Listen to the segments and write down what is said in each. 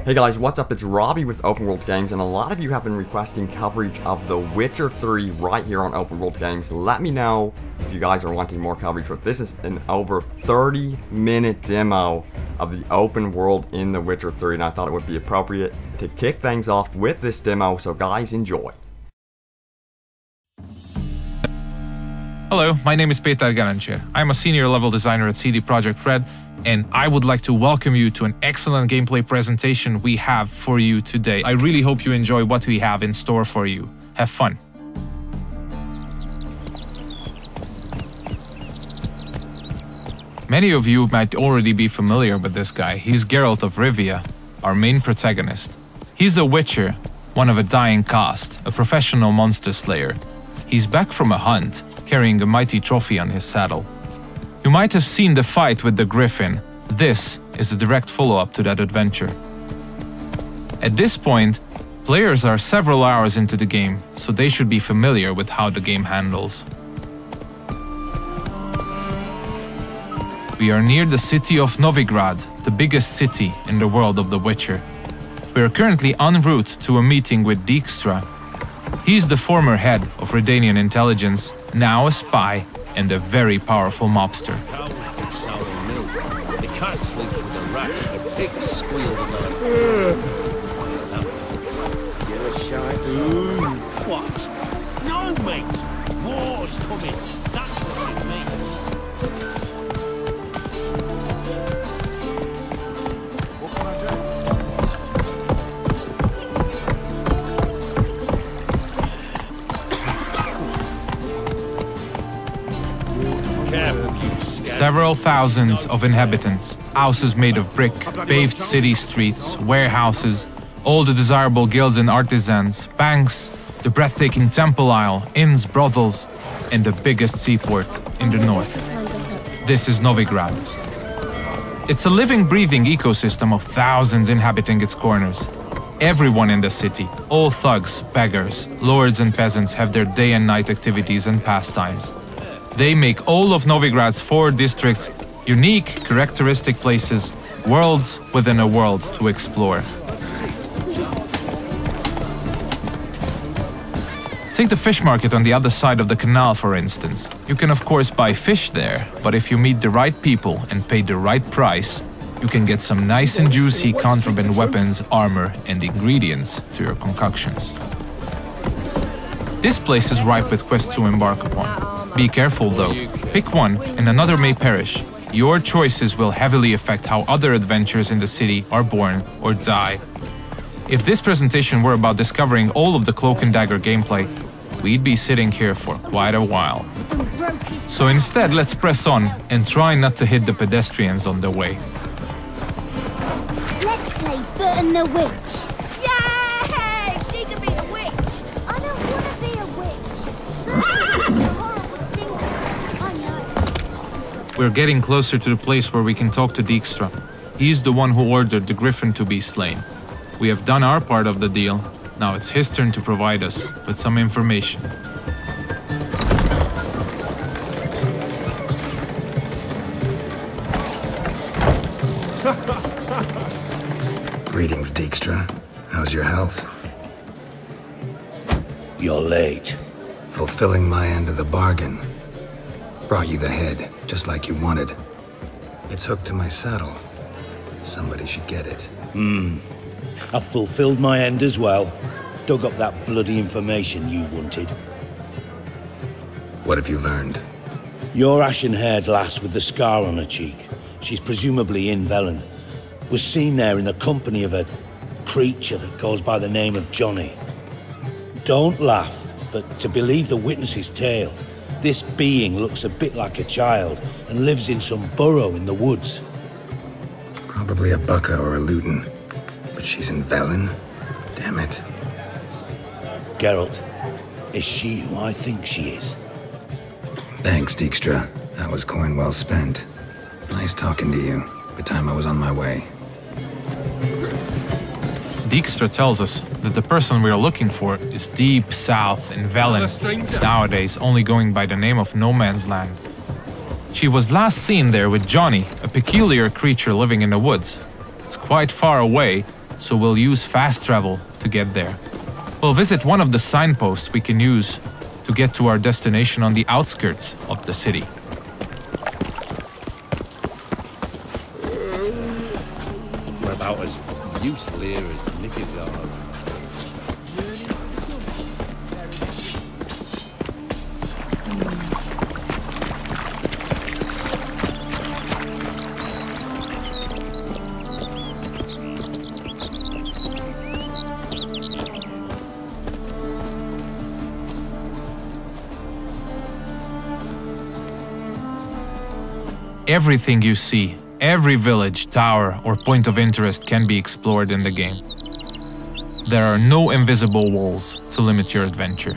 Hey guys, what's up? It's Robbie with Open World Games, and a lot of you have been requesting coverage of The Witcher 3 right here on Open World Games. Let me know if you guys are wanting more coverage, but this is an over 30-minute demo of the open world in The Witcher 3, and I thought it would be appropriate to kick things off with this demo, so guys, enjoy. Hello, my name is Peter Garanche. I'm a senior level designer at CD Projekt Red, and I would like to welcome you to an excellent gameplay presentation we have for you today. I really hope you enjoy what we have in store for you. Have fun. Many of you might already be familiar with this guy. He's Geralt of Rivia, our main protagonist. He's a Witcher, one of a dying caste, a professional monster slayer. He's back from a hunt, carrying a mighty trophy on his saddle. You might have seen the fight with the Griffin. This is a direct follow-up to that adventure. At this point, players are several hours into the game, so they should be familiar with how the game handles. We are near the city of Novigrad, the biggest city in the world of The Witcher. We are currently en route to a meeting with Dijkstra. He's the former head of Redanian intelligence, now a spy and a very powerful mobster. Cows give sour milk. The cat sleeps with the rats. The pigs squeal at night. You're a shy. What? No, mate. War's coming. That's what it means. What can I do? Several thousands of inhabitants, houses made of brick, paved city streets, warehouses, all the desirable guilds and artisans, banks, the breathtaking temple isle, inns, brothels, and the biggest seaport in the north. This is Novigrad. It's a living, breathing ecosystem of thousands inhabiting its corners. Everyone in the city, all thugs, beggars, lords and peasants have their day and night activities and pastimes. They make all of Novigrad's 4 districts unique, characteristic places, worlds within a world to explore. Take the fish market on the other side of the canal, for instance. You can of course buy fish there, but if you meet the right people and pay the right price, you can get some nice and juicy contraband weapons, armor, and ingredients to your concoctions. This place is ripe with quests to embark upon. Be careful though, pick one and another may perish. Your choices will heavily affect how other adventures in the city are born or die. If this presentation were about discovering all of the Cloak and Dagger gameplay, we'd be sitting here for quite a while. So instead, let's press on and try not to hit the pedestrians on the way. Let's play Foot and the Witch. Yay! She can be a witch! I don't want to be a witch. We're getting closer to the place where we can talk to Dijkstra. He's the one who ordered the Griffin to be slain. We have done our part of the deal. Now it's his turn to provide us with some information. Greetings, Dijkstra. How's your health? You're late. Fulfilling my end of the bargain. Brought you the head, just like you wanted. It's hooked to my saddle. Somebody should get it. I've fulfilled my end as well. Dug up that bloody information you wanted. What have you learned? Your ashen-haired lass with the scar on her cheek, she's presumably in Velen, was seen there in the company of a creature that goes by the name of Johnny. Don't laugh, but to believe the witness's tale, this being looks a bit like a child and lives in some burrow in the woods. Probably a Bucca or a Luton. But she's in Velen? Damn it. Geralt, is she who I think she is? Thanks, Dijkstra. That was coin well spent. Nice talking to you. By the time I was on my way. Dijkstra tells us that the person we are looking for is deep south in Velen, nowadays only going by the name of No Man's Land. She was last seen there with Johnny, a peculiar creature living in the woods. It's quite far away, so we'll use fast travel to get there. We'll visit one of the signposts we can use to get to our destination on the outskirts of the city. We're about as useful here as knickers are. Everything you see, every village, tower, or point of interest can be explored in the game. There are no invisible walls to limit your adventure.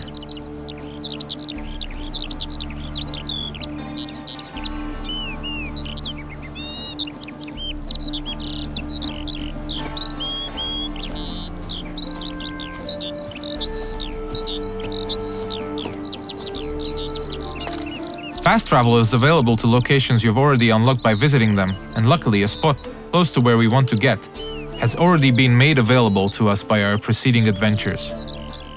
Fast travel is available to locations you've already unlocked by visiting them, and luckily a spot close to where we want to get has already been made available to us by our preceding adventures.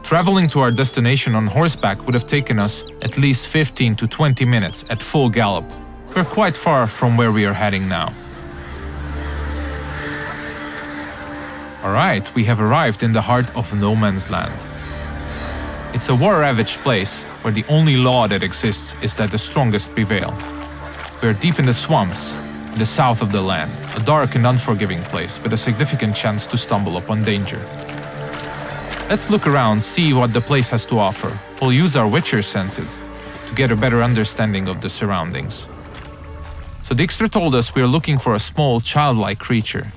Traveling to our destination on horseback would have taken us at least 15 to 20 minutes at full gallop. We're quite far from where we are heading now. Alright, we have arrived in the heart of no man's land. It's a war-ravaged place where the only law that exists is that the strongest prevail. We're deep in the swamps, in the south of the land, a dark and unforgiving place with a significant chance to stumble upon danger. Let's look around, see what the place has to offer. We'll use our Wicher senses to get a better understanding of the surroundings. So Dijkstra told us we're looking for a small, childlike creature.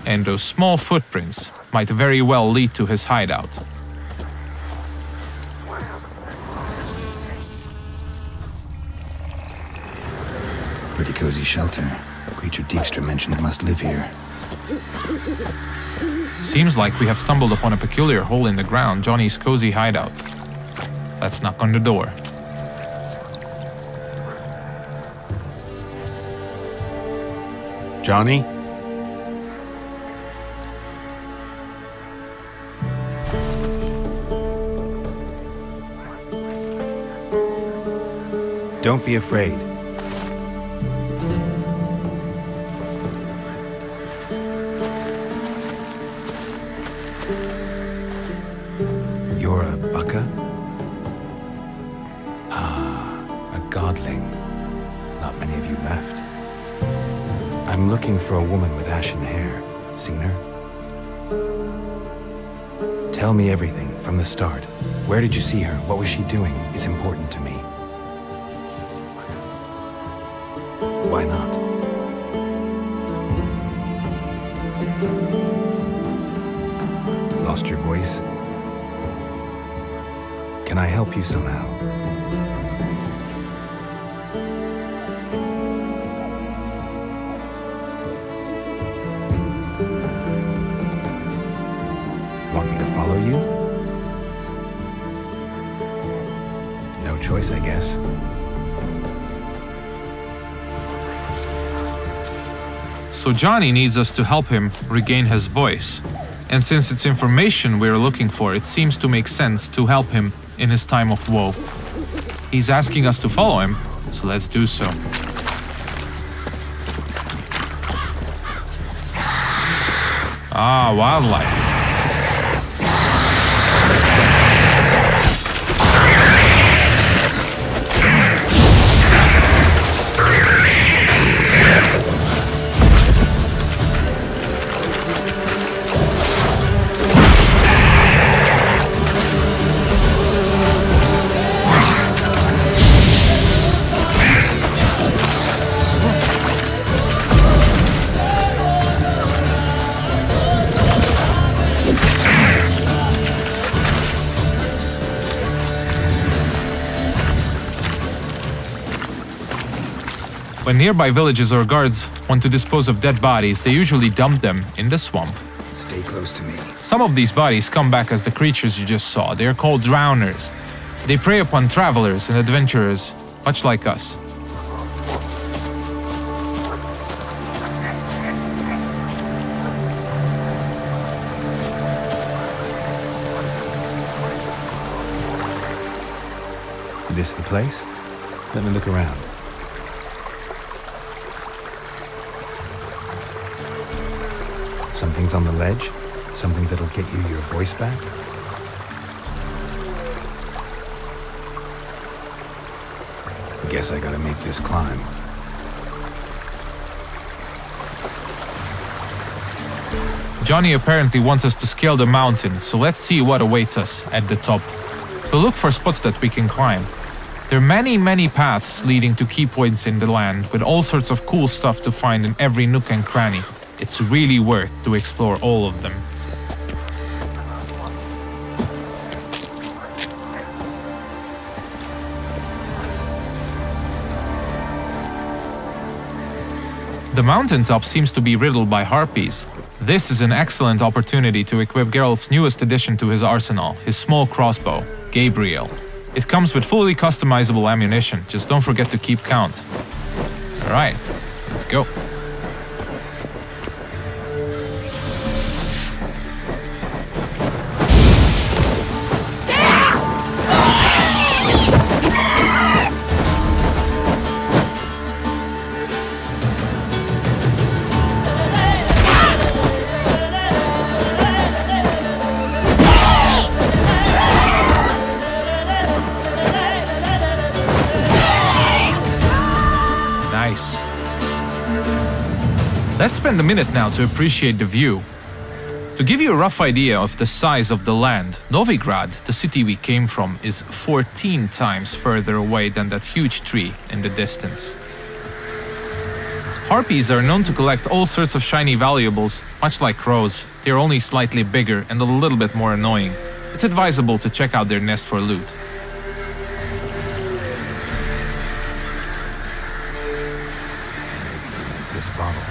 And those small footprints might very well lead to his hideout. Pretty cozy shelter. The creature Dijkstra mentioned must live here. Seems like we have stumbled upon a peculiar hole in the ground, Johnny's cozy hideout. Let's knock on the door. Johnny? Don't be afraid. You're a bucka? Ah, a godling. Not many of you left. I'm looking for a woman with ashen hair. Seen her? Tell me everything from the start. Where did you see her? What was she doing? It's important to me. Why not? Lost your voice? Can I help you somehow? Want me to follow you? No choice, I guess. So Johnny needs us to help him regain his voice. And since it's information we're looking for, it seems to make sense to help him in his time of woe. He's asking us to follow him, so let's do so. Ah, wildlife. When nearby villages or guards want to dispose of dead bodies, they usually dump them in the swamp. Stay close to me. Some of these bodies come back as the creatures you just saw. They are called drowners. They prey upon travelers and adventurers, much like us. This the place? Let me look around. Something's on the ledge? Something that'll get you your voice back? Guess I gotta make this climb. Johnny apparently wants us to scale the mountain, so let's see what awaits us at the top. We'll look for spots that we can climb. There are many paths leading to key points in the land, with all sorts of cool stuff to find in every nook and cranny. It's really worth to explore all of them. The mountaintop seems to be riddled by harpies. This is an excellent opportunity to equip Geralt's newest addition to his arsenal, his small crossbow, Gabriel. It comes with fully customizable ammunition, just don't forget to keep count. Alright, let's go. Let's spend a minute now to appreciate the view. To give you a rough idea of the size of the land, Novigrad, the city we came from, is 14 times further away than that huge tree in the distance. Harpies are known to collect all sorts of shiny valuables, much like crows. They're only slightly bigger and a little bit more annoying. It's advisable to check out their nest for loot. This bottle.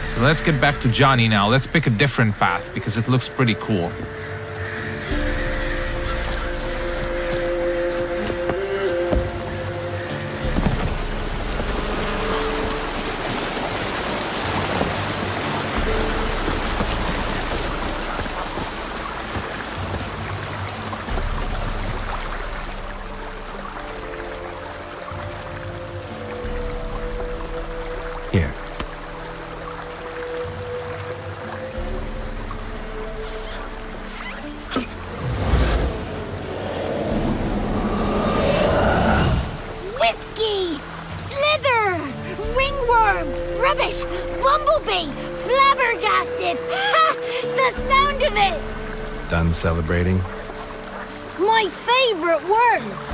So let's get back to Johnny now. Let's pick a different path because it looks pretty cool. Here. Whiskey! Slither! Ringworm! Rubbish! Bumblebee! Flabbergasted! Ha! The sound of it! Done celebrating? My favorite words!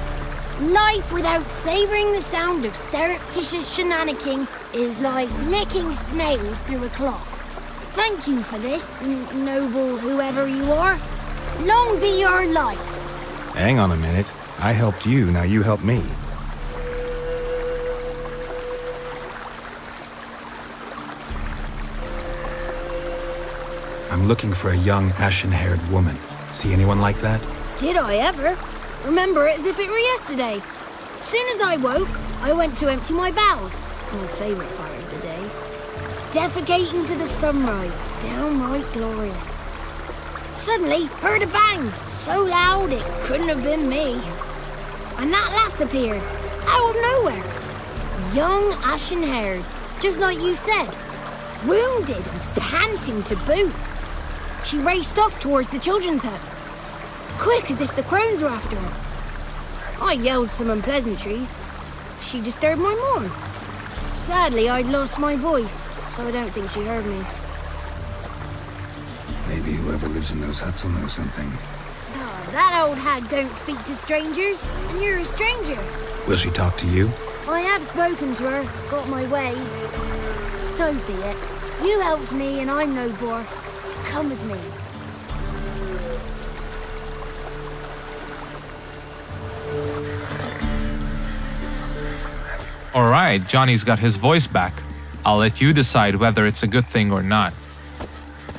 Life without savoring the sound of surreptitious shenanigans is like licking snails through a cloth. Thank you for this, noble whoever you are. Long be your life. Hang on a minute. I helped you, now you help me. I'm looking for a young, ashen-haired woman. See anyone like that? Did I ever? Remember it as if it were yesterday. Soon as I woke, I went to empty my bowels. My favourite part of the day. Defecating to the sunrise. Downright glorious. Suddenly, heard a bang. So loud it couldn't have been me. And that lass appeared. Out of nowhere. Young, ashen-haired. Just like you said. Wounded and panting to boot. She raced off towards the children's house. Quick as if the crones were after her. I yelled some unpleasantries. She disturbed my morn. Sadly, I'd lost my voice, so I don't think she heard me. Maybe whoever lives in those huts will know something. Oh, that old hag don't speak to strangers, and you're a stranger. Will she talk to you? I have spoken to her, got my ways. So be it. You helped me, and I'm no bore. Come with me. Alright, Johnny's got his voice back. I'll let you decide whether it's a good thing or not.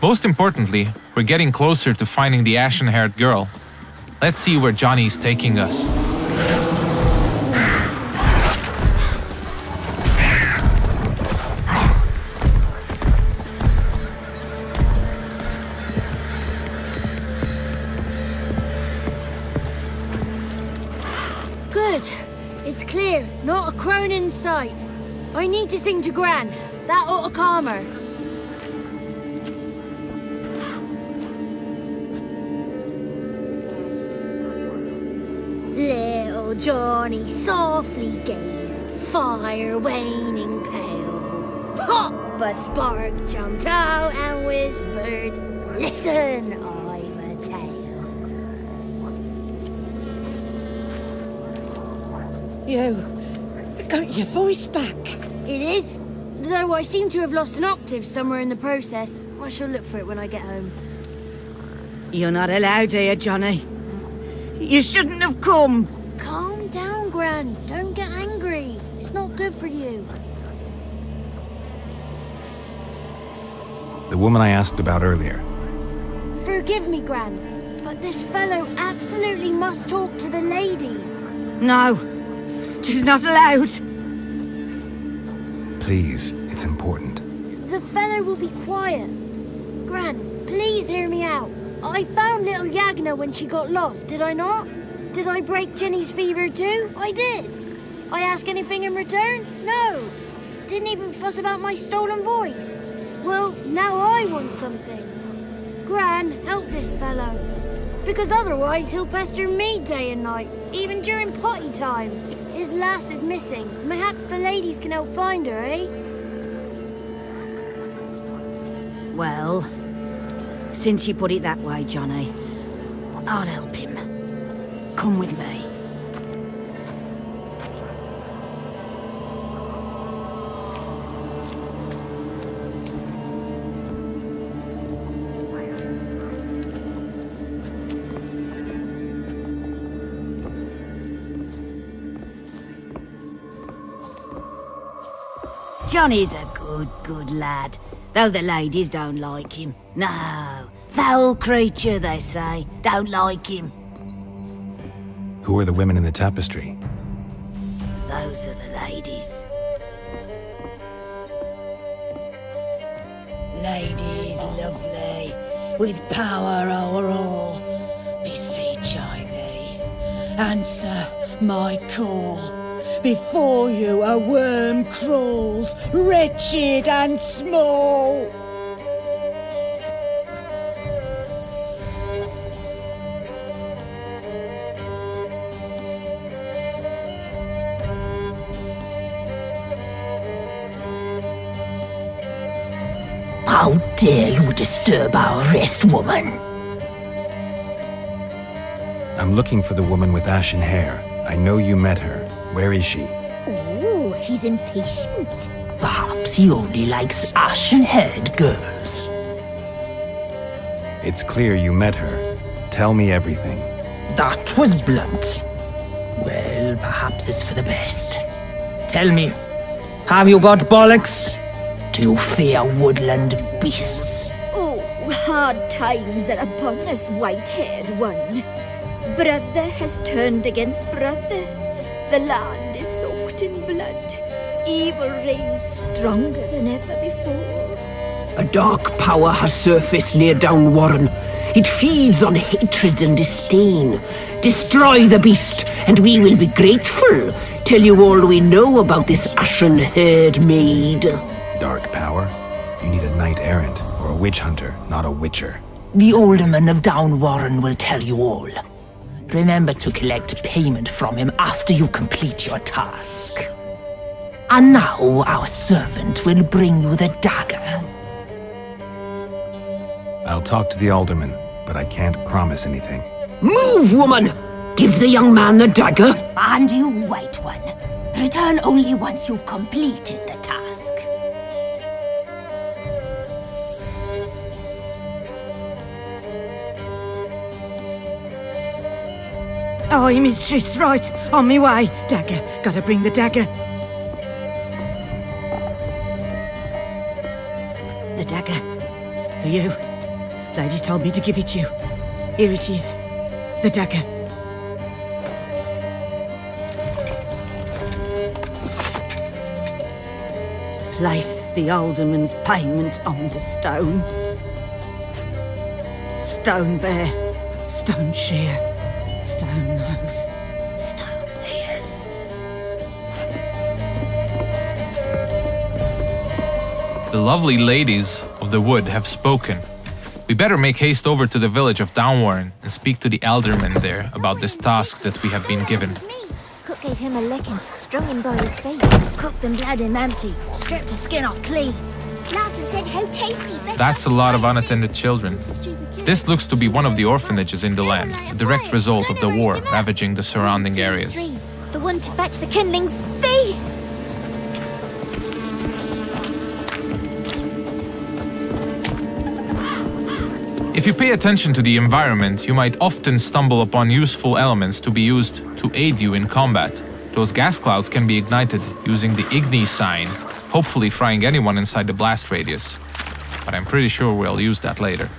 Most importantly, we're getting closer to finding the ashen-haired girl. Let's see where Johnny's taking us. Good. It's clear. Not a crone in sight. I need to sing to Gran. That ought to calm her. Little Johnny softly gazed at fire waning pale. Pop! A spark jumped out and whispered, "Listen, I've a tale." You got your voice back. It is, though I seem to have lost an octave somewhere in the process. I shall look for it when I get home. You're not allowed here, Johnny. You shouldn't have come. Calm down, Gran. Don't get angry. It's not good for you. The woman I asked about earlier. Forgive me, Gran, but this fellow absolutely must talk to the ladies. No, she's not allowed. Please, it's important. The fellow will be quiet. Gran, please hear me out. I found little Yagna when she got lost, did I not? Did I break Jenny's fever too? I did. I ask anything in return? No. Didn't even fuss about my stolen voice. Well, now I want something. Gran, help this fellow. Because otherwise he'll pester me day and night, even during potty time. His lass is missing. Perhaps the ladies can help find her, eh? Well, since you put it that way, Johnny, I'll help him. Come with me. Johnny's a good lad, though the ladies don't like him. No, foul creature, they say. Don't like him. Who are the women in the tapestry? Those are the ladies. Ladies lovely, with power o'er all, beseech I thee, answer my call. Before you a worm crawls, wretched and small. How dare you disturb our rest, woman? I'm looking for the woman with ashen hair. I know you met her. Where is she? Oh, he's impatient. Perhaps he only likes ashen-haired girls. It's clear you met her. Tell me everything. That was blunt. Well, perhaps it's for the best. Tell me, have you got bollocks? Do you fear woodland beasts? Oh, hard times are upon us, white-haired one. Brother has turned against brother. The land is soaked in blood. Evil reigns stronger than ever before. A dark power has surfaced near Downwarren. It feeds on hatred and disdain. Destroy the beast, and we will be grateful. Tell you all we know about this ashen-haired maid. Dark power? You need a knight-errant, or a witch hunter, not a witcher. The alderman of Downwarren will tell you all. Remember to collect payment from him after you complete your task. And now our servant will bring you the dagger. I'll talk to the alderman, but I can't promise anything. Move, woman! Give the young man the dagger. And you, white one, return only once you've completed the task. Aye, mistress, right. On me way. Dagger. Gotta bring the dagger. The dagger. For you. Ladies told me to give it you. Here it is. The dagger. Place the alderman's payment on the stone. Stone bare. Stone sheer. Stone nose, stone ear. The lovely ladies of the wood have spoken. We better make haste over to the village of Downwarren and speak to the alderman there about this task that we have been given. Cook gave him a licking, strung him by his feet. Cooked and bled him empty, stripped his skin off clean. Laughed and said how tasty. That's a lot of unattended children. This looks to be one of the orphanages in the land, a direct result of the war ravaging the surrounding areas. The one to fetch the kindlings, they... If you pay attention to the environment, you might often stumble upon useful elements to be used to aid you in combat. Those gas clouds can be ignited using the Igni sign, hopefully frying anyone inside the blast radius. But I'm pretty sure we'll use that later.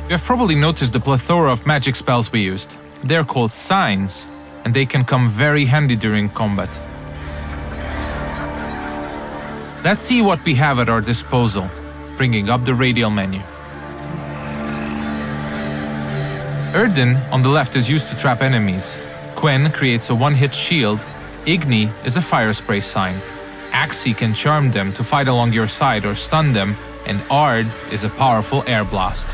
You have probably noticed the plethora of magic spells we used. They're called signs, and they can come very handy during combat. Let's see what we have at our disposal, bringing up the radial menu. Erdin on the left is used to trap enemies. Quen creates a one-hit shield. Igni is a fire spray sign. Axi can charm them to fight along your side or stun them, and Ard is a powerful air blast.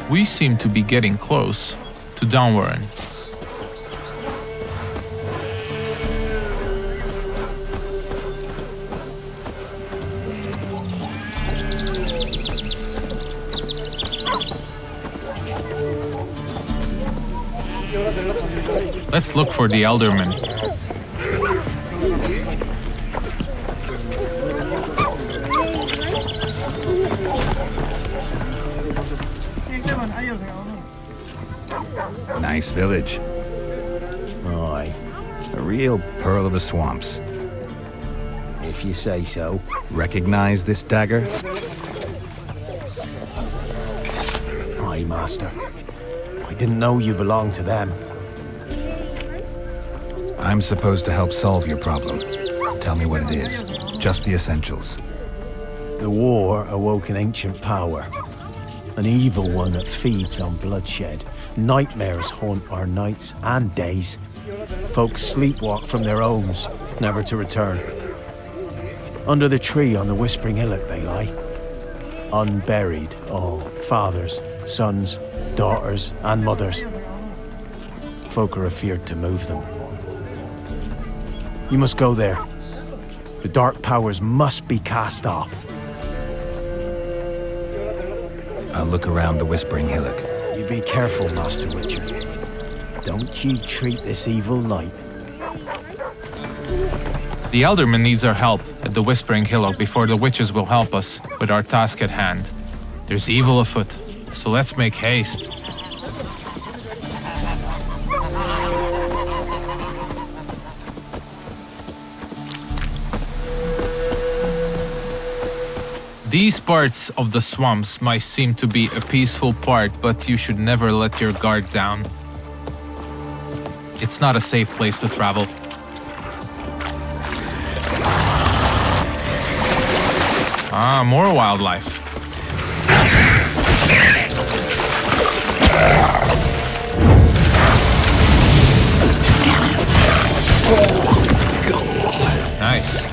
We seem to be getting close to Downwarren. Let's look for the alderman. Nice village. Aye. A real pearl of the swamps. If you say so. Recognize this dagger? Aye, Master. I didn't know you belonged to them. I'm supposed to help solve your problem. Tell me what it is. Just the essentials. The war awoke an ancient power. An evil one that feeds on bloodshed. Nightmares haunt our nights and days. Folks sleepwalk from their homes, never to return. Under the tree on the Whispering Hillock they lie. Unburied, all. Fathers, sons, daughters, and mothers. Folk are afeared to move them. You must go there. The dark powers must be cast off. I'll look around the Whispering Hillock. You be careful, Master Wicher. Don't you treat this evil light. The alderman needs our help at the Whispering Hillock before the witches will help us with our task at hand. There's evil afoot, so let's make haste. These parts of the swamps might seem to be a peaceful part, but you should never let your guard down. It's not a safe place to travel. Ah, more wildlife. Nice.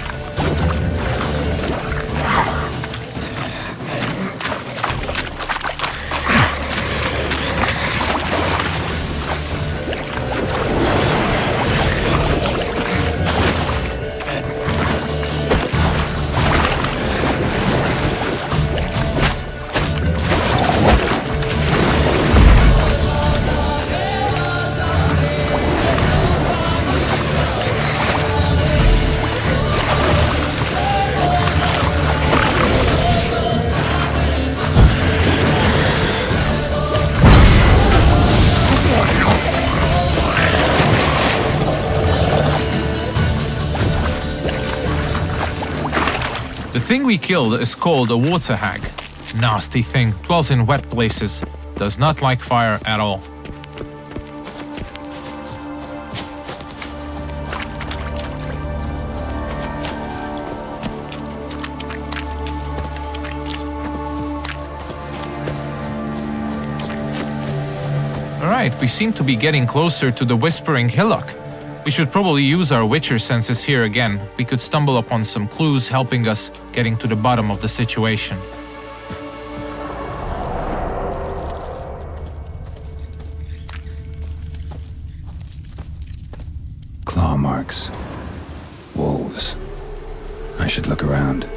The thing we killed is called a water hag. Nasty thing, dwells in wet places, does not like fire at all. Alright, we seem to be getting closer to the Whispering Hillock. We should probably use our Wicher senses here again. We could stumble upon some clues helping us getting to the bottom of the situation. Claw marks. Wolves. I should look around.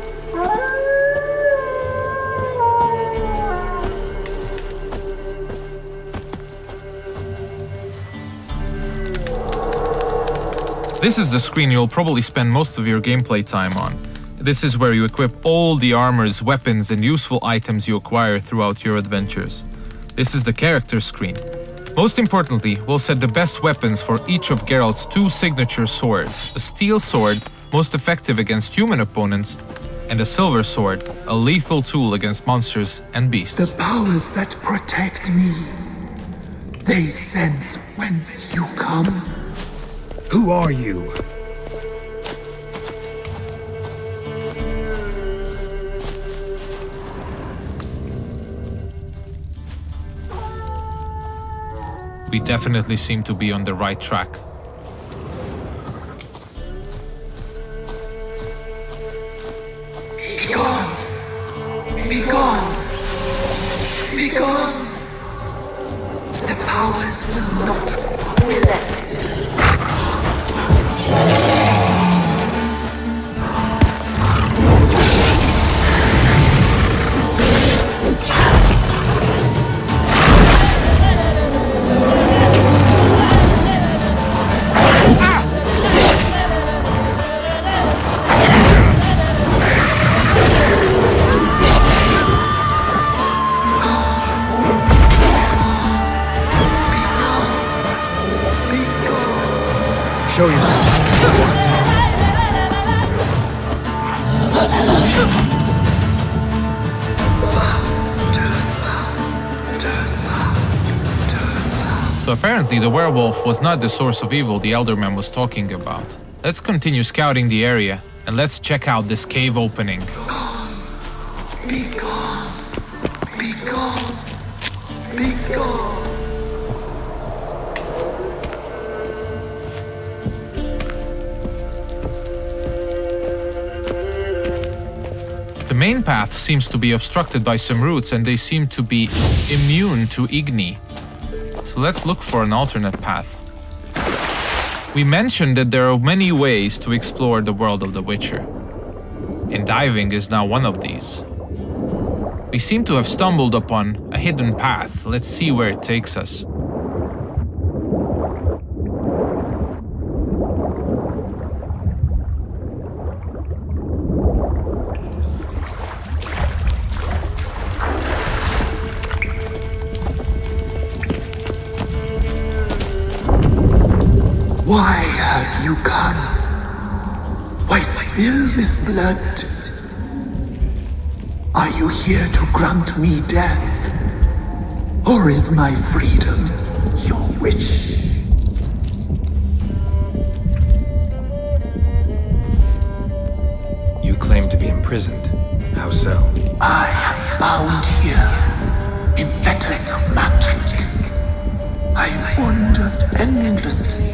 This is the screen you'll probably spend most of your gameplay time on. This is where you equip all the armors, weapons, and useful items you acquire throughout your adventures. This is the character screen. Most importantly, we'll set the best weapons for each of Geralt's 2 signature swords. A steel sword, most effective against human opponents, and a silver sword, a lethal tool against monsters and beasts. The powers that protect me, they sense whence you come. Who are you? We definitely seem to be on the right track. Be gone! Be gone! Be gone! The powers will not relent. Show yourself. So apparently the werewolf was not the source of evil the Elderman was talking about. Let's continue scouting the area, and let's check out this cave opening. Be gone! Be gone! Be gone! The main path seems to be obstructed by some roots, and they seem to be immune to Igni. So let's look for an alternate path. We mentioned that there are many ways to explore the world of the Witcher, and diving is now one of these. We seem to have stumbled upon a hidden path. Let's see where it takes us. Why have you come? Why spill this blood? Are you here to grant me death? Or is my freedom your wish? You claim to be imprisoned. How so? I am bound here in fetters of magic. I wandered endlessly,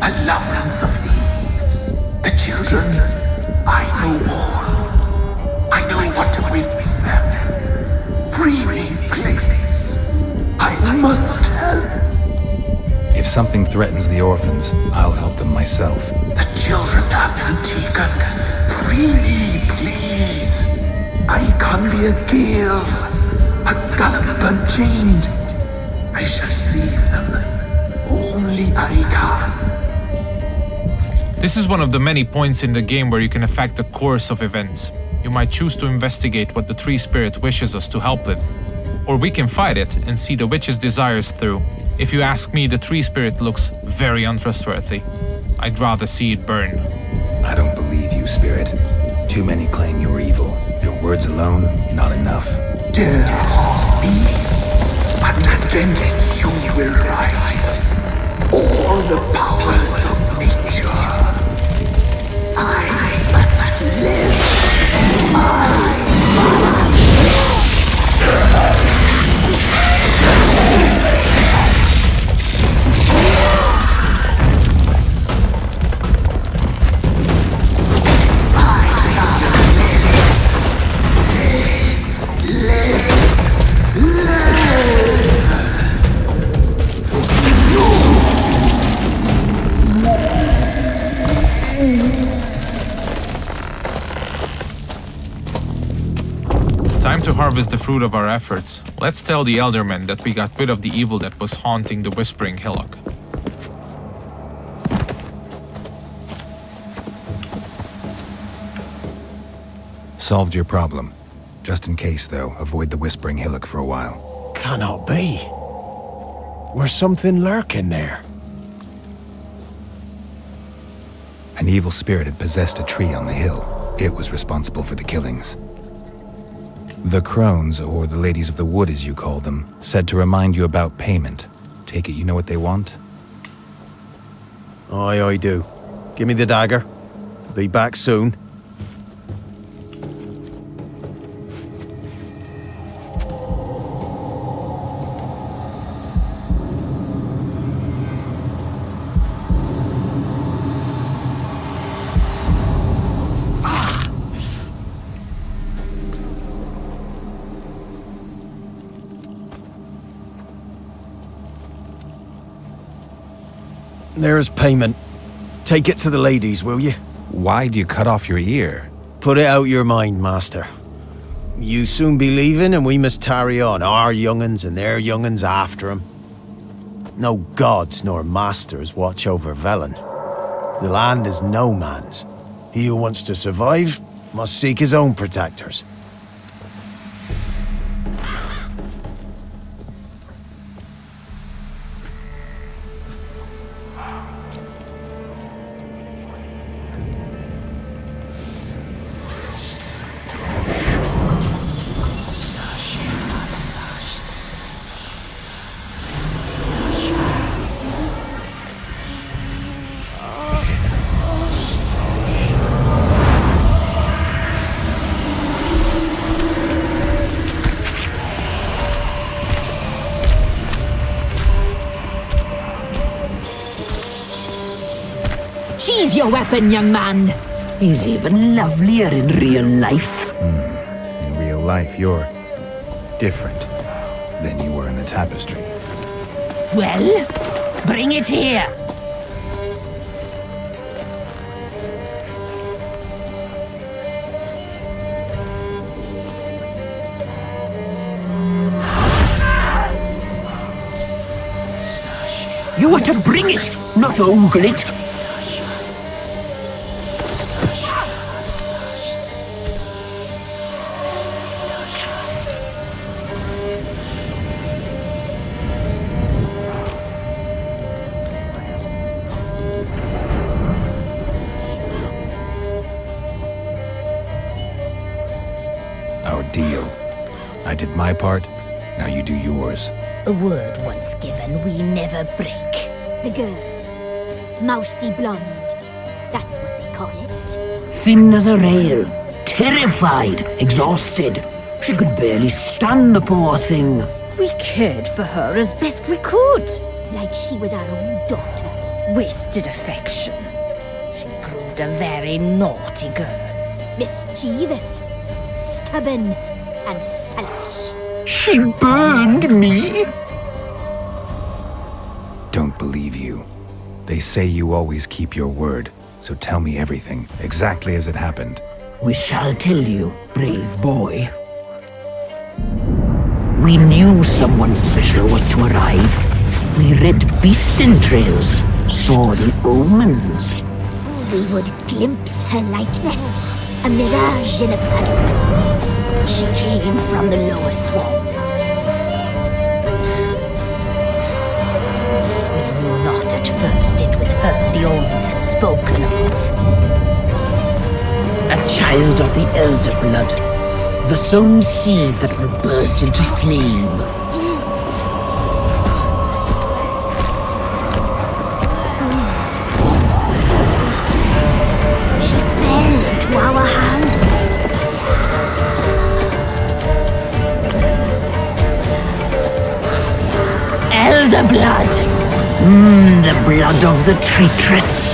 a labyrinth of thieves. The children, I know all. I know what awaits them. Free me, please. I must help. If something threatens the orphans, I'll help them myself. The children have been taken. Free me, please. I can be a gale, a gallop unchained. I shall save them. Only I can. This is one of the many points in the game where you can affect the course of events. You might choose to investigate what the tree spirit wishes us to help with. Or we can fight it and see the witch's desires through. If you ask me, the tree spirit looks very untrustworthy. I'd rather see it burn. I don't believe you, spirit. Too many claim you're evil. Your words alone, not enough. Dare harm me, and against you will rise all the powers of nature. I must live. Time to harvest the fruit of our efforts. Let's tell the Eldermen that we got rid of the evil that was haunting the Whispering Hillock. Solved your problem. Just in case, though, avoid the Whispering Hillock for a while. Cannot be. There's something lurking there. An evil spirit had possessed a tree on the hill. It was responsible for the killings. The crones, or the ladies of the wood as you call them, said to remind you about payment. Take it you know what they want? Aye, I do. Give me the dagger. Be back soon. There's payment. Take it to the ladies, will you? Why'd you cut off your ear? Put it out your mind, master. You soon be leaving and we must tarry on, our young'uns and their young'uns after 'em. No gods nor masters watch over Velen. The land is no man's. He who wants to survive must seek his own protectors. She's your weapon, young man. He's even lovelier in real life. In real life, you're different than you were in the tapestry. Well, bring it here. You are to bring it, not ogle it. did my part, now you do yours. A word once given, we never break. The girl. Mousy blonde. That's what they call it. Thin as a rail, terrified, exhausted. She could barely stand, the poor thing. We cared for her as best we could. Like she was our own daughter. Wasted affection. She proved a very naughty girl. Mischievous, stubborn, and selfish. She burned me. Don't believe you. They say you always keep your word, so tell me everything, exactly as it happened. We shall tell you, brave boy. We knew someone special was to arrive. We read beast entrails, saw the omens. We would glimpse her likeness, a mirage in a puddle. She came from the lower swamp. We knew not at first it was her the omens had spoken of. A child of the elder blood, the sown seed that will burst into flame. She fell into our hands. Elder blood! The blood of the traitress.